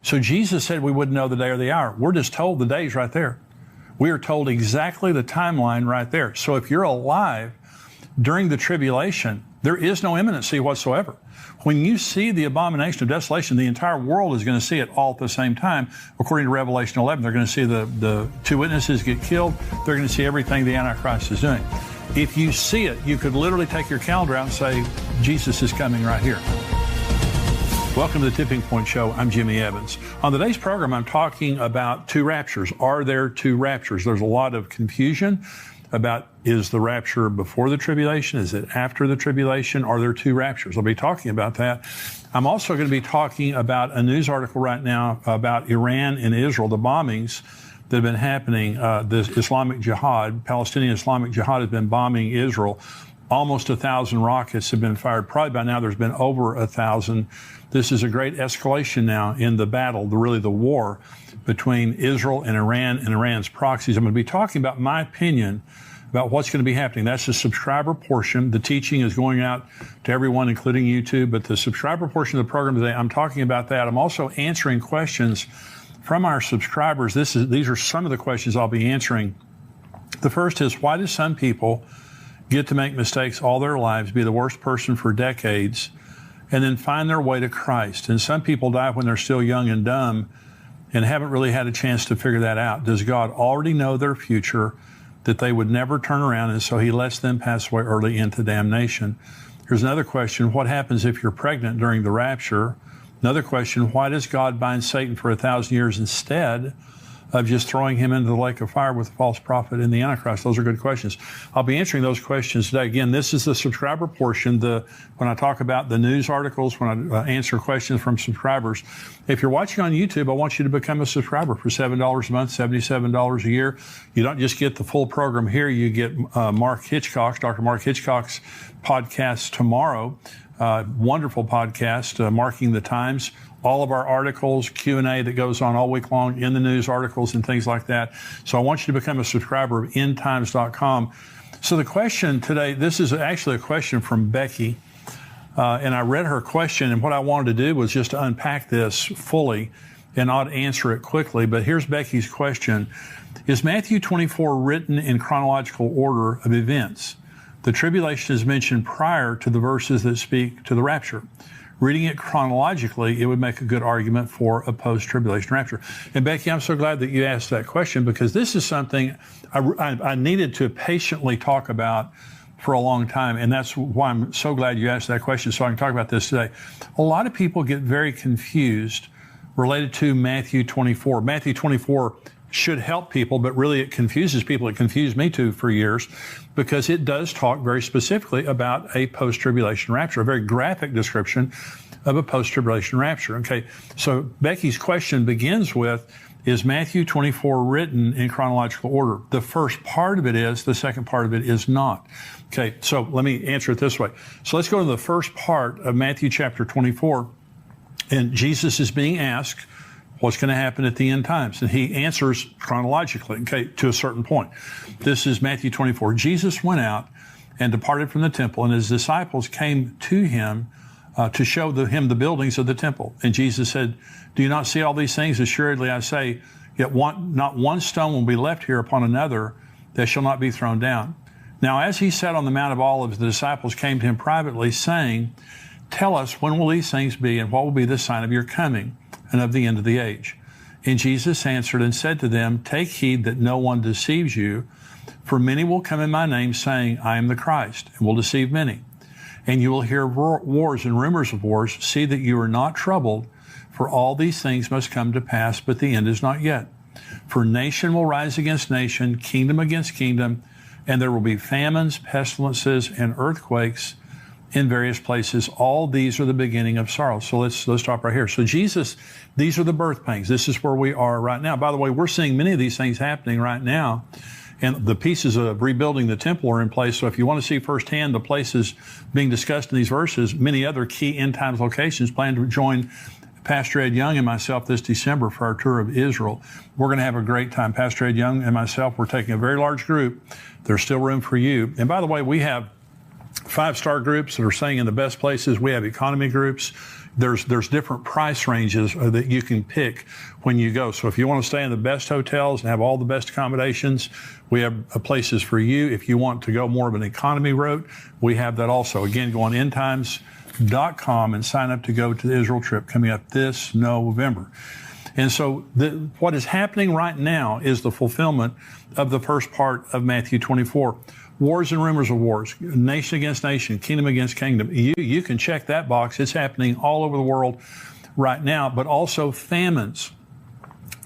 So Jesus said we wouldn't know the day or the hour. We're just told the day's right there. We are told exactly the timeline right there. So if you're alive during the tribulation, there is no imminency whatsoever. When you see the abomination of desolation, the entire world is going to see it all at the same time. According to Revelation 11, they're going to see the two witnesses get killed. They're going to see everything the Antichrist is doing. If you see it, you could literally take your calendar out and say, Jesus is coming right here. Welcome to the Tipping Point Show. I'm Jimmy Evans. On today's program, I'm talking about two raptures. Are there two raptures? There's a lot of confusion about, is the rapture before the tribulation? Is it after the tribulation? Are there two raptures? I'll be talking about that. I'm also going to be talking about a news article right now about Iran and Israel, the bombings that have been happening. The Islamic Jihad, Palestinian Islamic Jihad, has been bombing Israel. Almost 1,000 rockets have been fired. Probably by now there's been over 1,000. This is a great escalation now in the battle, really the war between Israel and Iran's proxies. I'm going to be talking about my opinion about what's going to be happening. That's the subscriber portion. The teaching is going out to everyone, including YouTube, but the subscriber portion of the program today, I'm talking about that. I'm also answering questions from our subscribers. These are some of the questions I'll be answering. The first is, why do some people get to make mistakes all their lives, be the worst person for decades, and then find their way to Christ? And some people die when they're still young and dumb and haven't really had a chance to figure that out. Does God already know their future, that they would never turn around, and so he lets them pass away early into damnation? Here's another question. What happens if you're pregnant during the rapture? Another question. Why does God bind Satan for 1,000 years instead of just throwing him into the lake of fire with the false prophet and the Antichrist? Those are good questions. I'll be answering those questions today. Again, this is the subscriber portion. When I talk about the news articles, when I answer questions from subscribers. If you're watching on YouTube, I want you to become a subscriber for $7 a month, $77 a year. You don't just get the full program here. You get Dr. Mark Hitchcock's podcast tomorrow. Wonderful podcast, Marking the Times. All of our articles, Q&A that goes on all week long in the news articles and things like that. So I want you to become a subscriber of endtimes.com. So the question today, this is actually a question from Becky. And I read her question, and what I wanted to do was just to unpack this fully and not answer it quickly. But here's Becky's question. Is Matthew 24 written in chronological order of events? The tribulation is mentioned prior to the verses that speak to the rapture. Reading it chronologically, it would make a good argument for a post-tribulation rapture. And Becky, I'm so glad that you asked that question, because this is something I needed to patiently talk about for a long time. And that's why I'm so glad you asked that question, so I can talk about this today. A lot of people get very confused related to Matthew 24. Matthew 24 should help people, but really it confuses people. It confused me too for years, because it does talk very specifically about a post-tribulation rapture, a very graphic description of a post-tribulation rapture. Okay, so Becky's question begins with, is Matthew 24 written in chronological order? The first part of it is, the second part of it is not. Okay, so let me answer it this way. So let's go to the first part of Matthew chapter 24, and Jesus is being asked, what's going to happen at the end times? And he answers chronologically, okay, to a certain point. This is Matthew 24. Jesus went out and departed from the temple, and his disciples came to him to show him the buildings of the temple. And Jesus said, do you not see all these things? Assuredly, I say, yet not one stone will be left here upon another that shall not be thrown down. Now, as he sat on the Mount of Olives, the disciples came to him privately, saying, tell us, when will these things be, and what will be the sign of your coming and of the end of the age? And Jesus answered and said to them, take heed that no one deceives you, for many will come in my name, saying, I am the Christ, and will deceive many. And you will hear wars and rumors of wars. See that you are not troubled, for all these things must come to pass, but the end is not yet. For nation will rise against nation, kingdom against kingdom, and there will be famines, pestilences, and earthquakes in various places. All these are the beginning of sorrow. So let's stop right here. So Jesus, these are the birth pangs. This is where we are right now. By the way, we're seeing many of these things happening right now, and the pieces of rebuilding the temple are in place. So if you want to see firsthand the places being discussed in these verses, many other key end times locations, plan to join Pastor Ed Young and myself this December for our tour of Israel. We're going to have a great time. Pastor Ed Young and myself, we're taking a very large group. There's still room for you. And by the way, we have 5-star groups that are staying in the best places. We have economy groups. There's different price ranges that you can pick when you go. So if you want to stay in the best hotels and have all the best accommodations, we have places for you. If you want to go more of an economy route, we have that also. Again, go on endtimes.com and sign up to go to the Israel trip coming up this November. And so what is happening right now is the fulfillment of the first part of Matthew 24. Wars and rumors of wars, nation against nation, kingdom against kingdom. You can check that box. It's happening all over the world right now, but also famines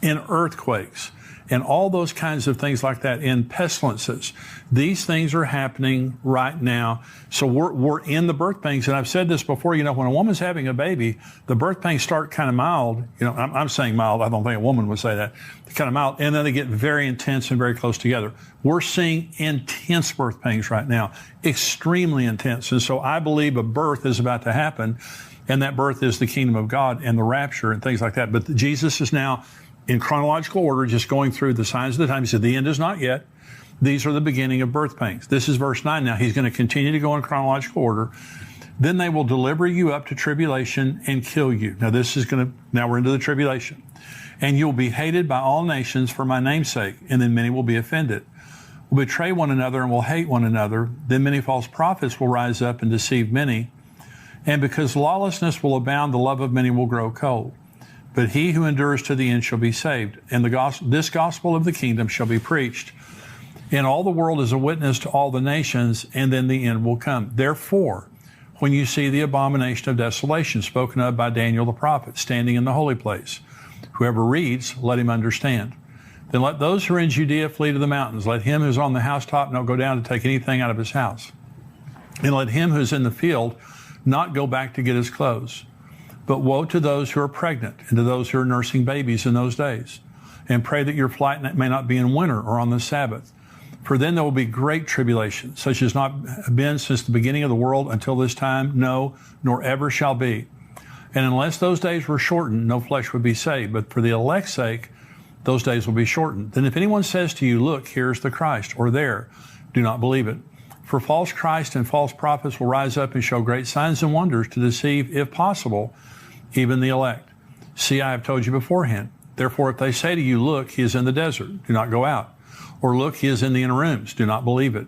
and earthquakes and all those kinds of things like that, and pestilences. These things are happening right now. So we're in the birth pains. And I've said this before, when a woman's having a baby, the birth pains start kind of mild. I'm saying mild. I don't think a woman would say that. They're kind of mild. And then they get very intense and very close together. We're seeing intense birth pains right now, extremely intense. And so I believe a birth is about to happen. And that birth is the kingdom of God and the rapture and things like that. But Jesus is now, in chronological order, just going through the signs of the time. He said, the end is not yet. These are the beginning of birth pains. This is verse 9 now. He's going to continue to go in chronological order. Then they will deliver you up to tribulation and kill you. Now we're into the tribulation. And you'll be hated by all nations for my name's sake. And then many will be offended. Will betray one another and will hate one another. Then many false prophets will rise up and deceive many. And because lawlessness will abound, the love of many will grow cold. But he who endures to the end shall be saved. And this gospel of the kingdom shall be preached in all the world as a witness to all the nations, and then the end will come. Therefore, when you see the abomination of desolation spoken of by Daniel the prophet standing in the holy place, whoever reads, let him understand. Then let those who are in Judea flee to the mountains. Let him who is on the housetop not go down to take anything out of his house. And let him who is in the field not go back to get his clothes. But woe to those who are pregnant and to those who are nursing babies in those days. And pray that your flight may not be in winter or on the Sabbath. For then there will be great tribulation, such as not been since the beginning of the world until this time, no, nor ever shall be. And unless those days were shortened, no flesh would be saved. But for the elect's sake, those days will be shortened. Then if anyone says to you, look, here's the Christ, or there, do not believe it. For false Christ and false prophets will rise up and show great signs and wonders to deceive, if possible, even the elect. See, I have told you beforehand. Therefore, if they say to you, look, he is in the desert, do not go out. Or look, he is in the inner rooms, do not believe it.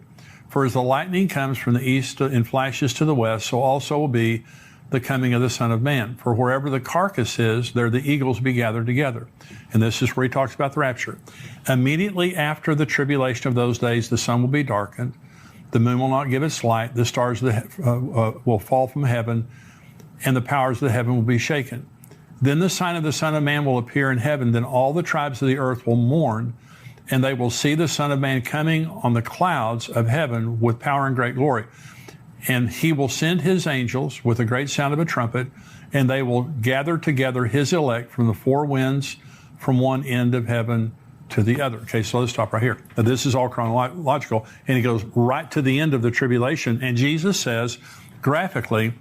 For as the lightning comes from the east and flashes to the west, so also will be the coming of the Son of Man. For wherever the carcass is, there the eagles will be gathered together. And this is where he talks about the rapture. Immediately after the tribulation of those days, the sun will be darkened, the moon will not give its light, the stars will fall from heaven, and the powers of the heaven will be shaken. Then the sign of the Son of Man will appear in heaven. Then all the tribes of the earth will mourn, and they will see the Son of Man coming on the clouds of heaven with power and great glory. And he will send his angels with a great sound of a trumpet, and they will gather together his elect from the four winds, from one end of heaven to the other. Okay, so let's stop right here. Now, this is all chronological, and he goes right to the end of the tribulation. And Jesus says, graphically,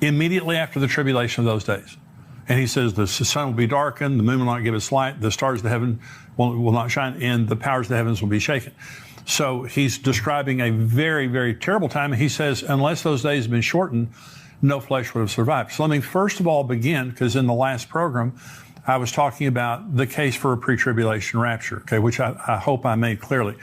immediately after the tribulation of those days. And he says the sun will be darkened, the moon will not give its light, the stars of the heaven will not shine, and the powers of the heavens will be shaken. So he's describing a very, very terrible time. And he says, unless those days have been shortened, no flesh would have survived. So let me first of all begin, because in the last program, I was talking about the case for a pre-tribulation rapture, okay, which I hope I made clearly.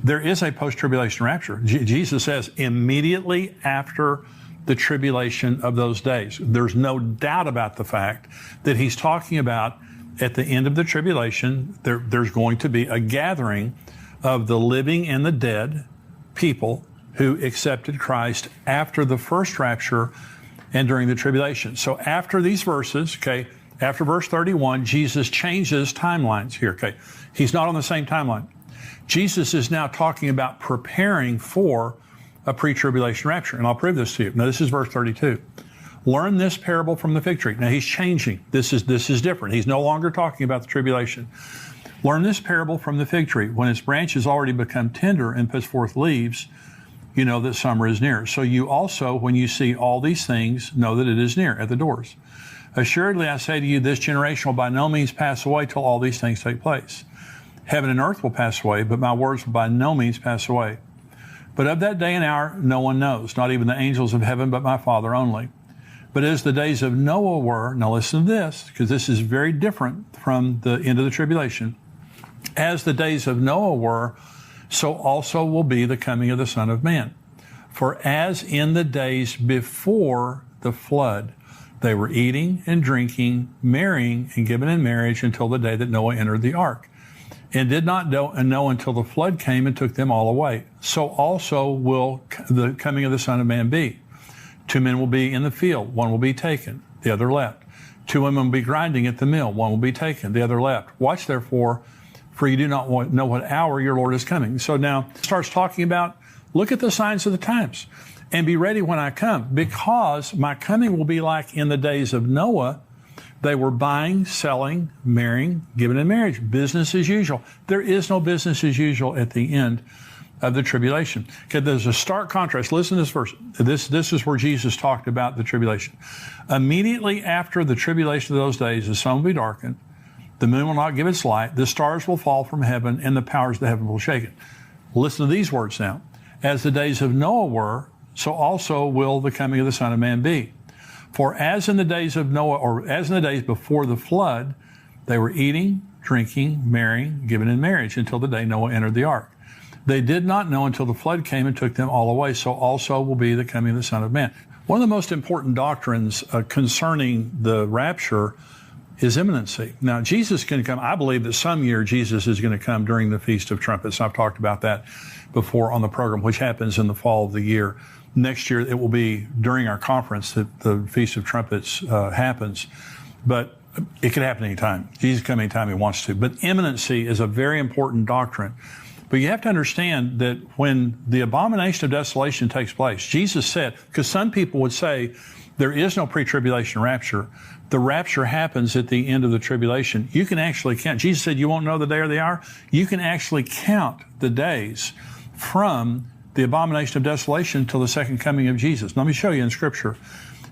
There is a post-tribulation rapture. Jesus says immediately after the tribulation of those days. There's no doubt about the fact that he's talking about at the end of the tribulation, there's going to be a gathering of the living and the dead people who accepted Christ after the first rapture and during the tribulation. So after these verses, okay, after verse 31, Jesus changes timelines here, okay. He's not on the same timeline. Jesus is now talking about preparing for a pre-tribulation rapture. And I'll prove this to you. Now, this is verse 32. Learn this parable from the fig tree. Now, he's changing. This is different. He's no longer talking about the tribulation. Learn this parable from the fig tree. When its branch has already become tender and puts forth leaves, you know that summer is near. So you also, when you see all these things, know that it is near at the doors. Assuredly, I say to you, this generation will by no means pass away till all these things take place. Heaven and earth will pass away, but my words will by no means pass away. But of that day and hour, no one knows, not even the angels of heaven, but my Father only. But as the days of Noah were, now listen to this, because this is very different from the end of the tribulation. As the days of Noah were, so also will be the coming of the Son of Man. For as in the days before the flood, they were eating and drinking, marrying and giving in marriage until the day that Noah entered the ark, and did not know until the flood came and took them all away. So also will the coming of the Son of Man be. 2 men will be in the field, one will be taken, the other left. 2 women will be grinding at the mill, one will be taken, the other left. Watch therefore, for you do not know what hour your Lord is coming. So now it starts talking about, look at the signs of the times and be ready when I come, because my coming will be like in the days of Noah. They were buying, selling, marrying, giving in marriage, business as usual. There is no business as usual at the end of the tribulation. Okay, there's a stark contrast. Listen to this verse. This is where Jesus talked about the tribulation. Immediately after the tribulation of those days, the sun will be darkened, the moon will not give its light, the stars will fall from heaven, and the powers of the heaven will shake it. Listen to these words now. As the days of Noah were, so also will the coming of the Son of Man be. For as in the days of Noah, or as in the days before the flood, they were eating, drinking, marrying, giving in marriage until the day Noah entered the ark. They did not know until the flood came and took them all away. So also will be the coming of the Son of Man. One of the most important doctrines concerning the rapture is imminency. Now, Jesus is going to come. I believe that some year Jesus is going to come during the Feast of Trumpets. I've talked about that before on the program, which happens in the fall of the year. Next year, it will be during our conference that the Feast of Trumpets happens. But it could happen anytime. Jesus can come anytime he wants to. But imminency is a very important doctrine. But you have to understand that when the abomination of desolation takes place, Jesus said, because some people would say there is no pre-tribulation rapture. The rapture happens at the end of the tribulation. You can actually count. Jesus said you won't know the day or the hour. You can actually count the days from the abomination of desolation until the second coming of Jesus. Let me show you in Scripture.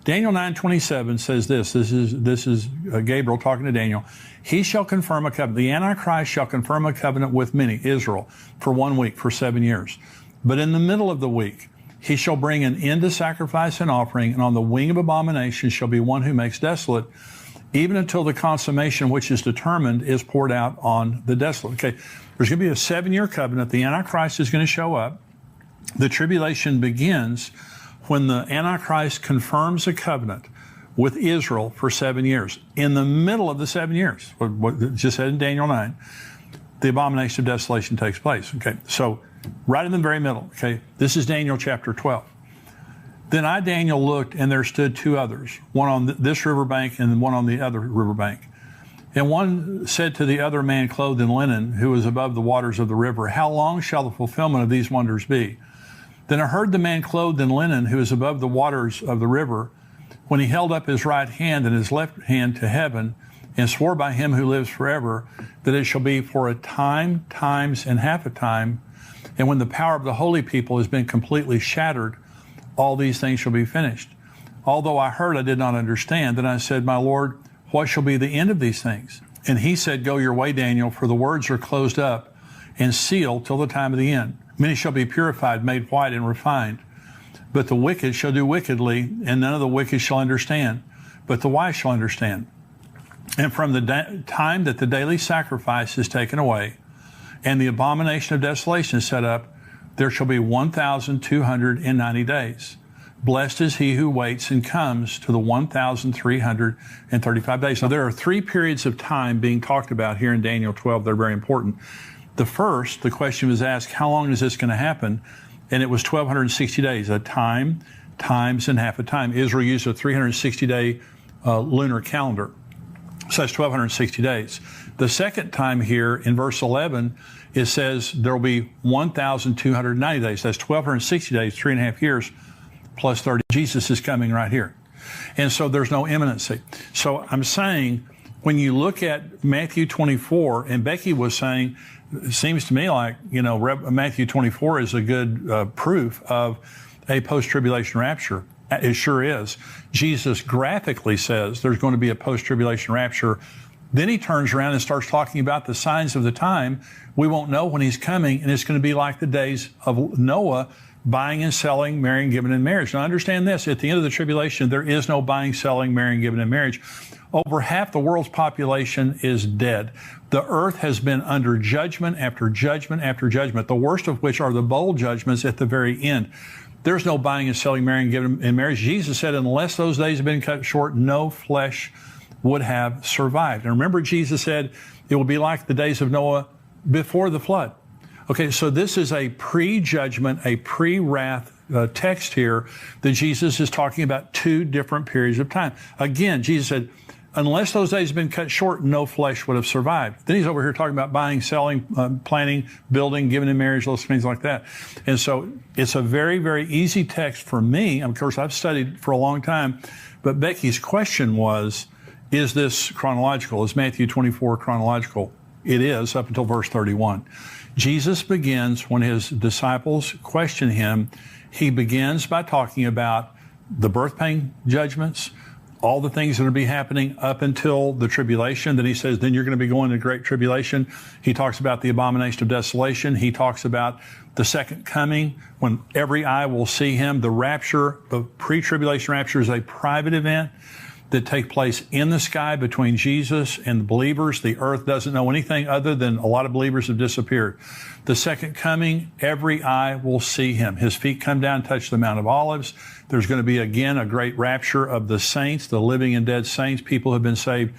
Daniel 9:27 says this. This is Gabriel talking to Daniel. He shall confirm a covenant. The Antichrist shall confirm a covenant with many, Israel, for 1 week, for 7 years. But in the middle of the week, he shall bring an end to sacrifice and offering, and on the wing of abomination shall be one who makes desolate, even until the consummation which is determined is poured out on the desolate. Okay, there's going to be a 7-year covenant. The Antichrist is going to show up. The tribulation begins when the Antichrist confirms a covenant with Israel for 7 years. In the middle of the 7 years, what it just said in Daniel 9, the abomination of desolation takes place. Okay, so right in the very middle. Okay, this is Daniel chapter 12. Then I, Daniel, looked, and there stood 2 others, one on this riverbank and one on the other riverbank. And one said to the other man clothed in linen, who was above the waters of the river, how long shall the fulfillment of these wonders be? Then I heard the man clothed in linen, who is above the waters of the river, when he held up his right hand and his left hand to heaven, and swore by him who lives forever, that it shall be for a time, times, and half a time. And when the power of the holy people has been completely shattered, all these things shall be finished. Although I heard, I did not understand. Then I said, my Lord, what shall be the end of these things? And he said, go your way, Daniel, for the words are closed up and sealed till the time of the end. Many shall be purified, made white, and refined. But the wicked shall do wickedly, and none of the wicked shall understand. But the wise shall understand. And from the time that the daily sacrifice is taken away, and the abomination of desolation is set up, there shall be 1,290 days. Blessed is he who waits and comes to the 1,335 days. Now, there are 3 periods of time being talked about here in Daniel 12. They're very important. The first, the question was asked, how long is this going to happen? And it was 1,260 days, a time, times, and half a time. Israel used a 360-day lunar calendar. So that's 1,260 days. The second time here in verse 11, it says there will be 1,290 days. That's 1,260 days, 3.5 years, plus 30. Jesus is coming right here. And so there's no imminency. So I'm saying when you look at Matthew 24, and Becky was saying, it seems to me like, Matthew 24 is a good proof of a post-tribulation rapture. It sure is. Jesus graphically says there's going to be a post-tribulation rapture. Then he turns around and starts talking about the signs of the time. We won't know when he's coming, and it's going to be like the days of Noah, buying and selling, marrying, giving in marriage. Now understand this, at the end of the tribulation, there is no buying, selling, marrying, giving in marriage. Over half the world's population is dead. The earth has been under judgment after judgment after judgment, the worst of which are the bowl judgments at the very end. There's no buying and selling, marrying, giving in marriage. Jesus said, unless those days have been cut short, no flesh would have survived. And remember, Jesus said, it will be like the days of Noah before the flood. Okay, so this is a pre-judgment, a pre-wrath text here that Jesus is talking about two different periods of time. Again, Jesus said, unless those days have been cut short, no flesh would have survived. Then he's over here talking about buying, selling, planning, building, giving in marriage, those things like that. And so it's a very, very easy text for me. Of course, I've studied for a long time, but Becky's question was, is this chronological? Is Matthew 24 chronological? It is, up until verse 31. Jesus begins, when his disciples question him, he begins by talking about the birth pain judgments, all the things that will be happening up until the tribulation. Then he says, then you're going to be going to great tribulation. He talks about the abomination of desolation. He talks about the second coming, when every eye will see him. The rapture, the pre-tribulation rapture, is a private event that take place in the sky between Jesus and the believers. The earth doesn't know anything other than a lot of believers have disappeared. The second coming, every eye will see him. His feet come down, touch the Mount of Olives. There's going to be again a great rapture of the saints, the living and dead saints. People have been saved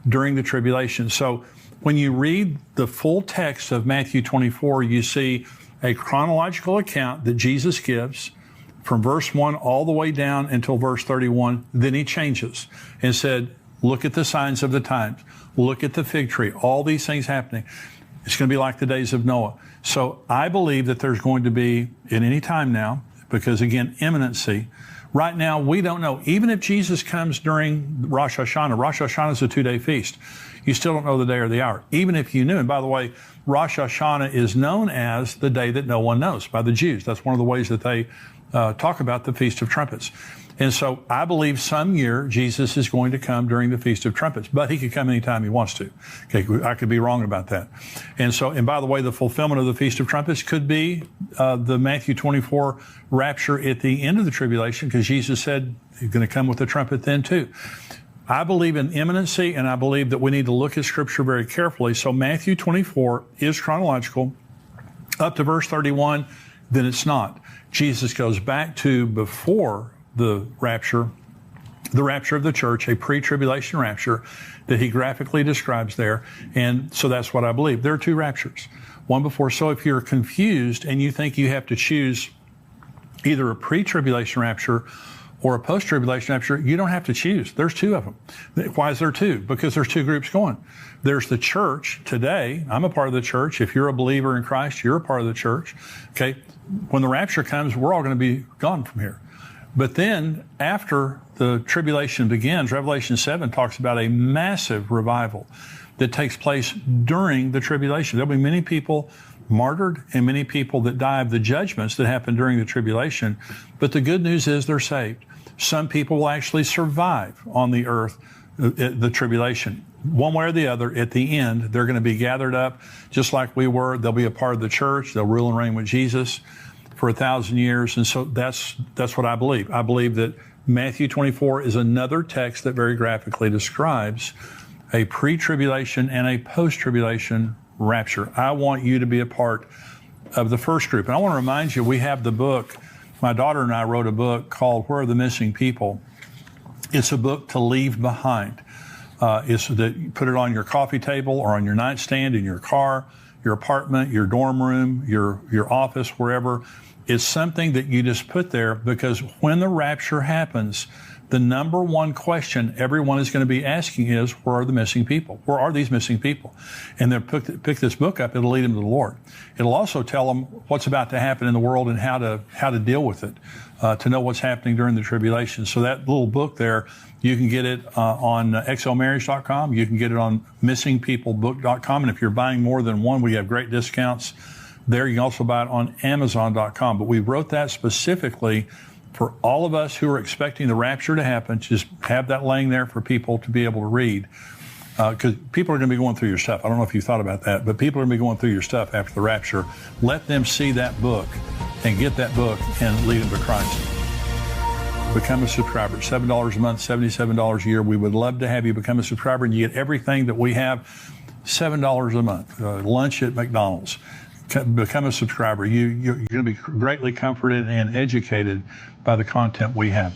during the tribulation. So when you read the full text of Matthew 24, you see a chronological account that Jesus gives from verse 1 all the way down until verse 31. Then he changes and said, look at the signs of the times. Look at the fig tree. All these things happening. It's going to be like the days of Noah. So I believe that there's going to be, at any time now, because again, imminency. Right now, we don't know. Even if Jesus comes during Rosh Hashanah is a 2-day feast. You still don't know the day or the hour. Even if you knew. And by the way, Rosh Hashanah is known as the day that no one knows by the Jews. That's one of the ways that they talk about the Feast of Trumpets. And so I believe some year Jesus is going to come during the Feast of Trumpets, but he could come anytime he wants to. Okay, I could be wrong about that. And so, and by the way, the fulfillment of the Feast of Trumpets could be the Matthew 24 rapture at the end of the tribulation, because Jesus said he's going to come with a trumpet then too. I believe in imminency, and I believe that we need to look at Scripture very carefully. So Matthew 24 is chronological up to verse 31, then it's not. Jesus goes back to before the rapture of the church, a pre-tribulation rapture that he graphically describes there. And so that's what I believe. There are two raptures, one before. So if you're confused and you think you have to choose either a pre-tribulation rapture or a post-tribulation rapture, you don't have to choose. There's two of them. Why is there two? Because there's two groups going. There's the church today. I'm a part of the church. If you're a believer in Christ, you're a part of the church. Okay. When the rapture comes, we're all going to be gone from here. But then after the tribulation begins, Revelation 7 talks about a massive revival that takes place during the tribulation. There'll be many people martyred and many people that die of the judgments that happen during the tribulation. But the good news is they're saved. Some people will actually survive on the earth, the tribulation. One way or the other, at the end, they're going to be gathered up just like we were. They'll be a part of the church. They'll rule and reign with Jesus for 1,000 years. And so that's what I believe. I believe that Matthew 24 is another text that very graphically describes a pre-tribulation and a post-tribulation rapture. I want you to be a part of the first group. And I want to remind you, we have the book. My daughter and I wrote a book called Where Are the Missing People? It's a book to leave behind. It's that you put it on your coffee table or on your nightstand in your car, your apartment, your dorm room, your office, wherever. It's something that you just put there, because when the rapture happens, the number one question everyone is going to be asking is, where are the missing people? Where are these missing people? And they'll pick this book up. It'll lead them to the Lord. It'll also tell them what's about to happen in the world and how to deal with it, to know what's happening during the tribulation. So that little book there, you can get it on xomarriage.com. You can get it on missingpeoplebook.com. And if you're buying more than one, we have great discounts there. You can also buy it on amazon.com. But we wrote that specifically for all of us who are expecting the rapture to happen. Just have that laying there for people to be able to read. Because people are going to be going through your stuff. I don't know if you thought about that, but people are going to be going through your stuff after the rapture. Let them see that book and get that book and lead them to Christ. Become a subscriber. $7 a month, $77 a year. We would love to have you become a subscriber, and you get everything that we have. $7 a month. Lunch at McDonald's. Become a subscriber. You're going to be greatly comforted and educated by the content we have.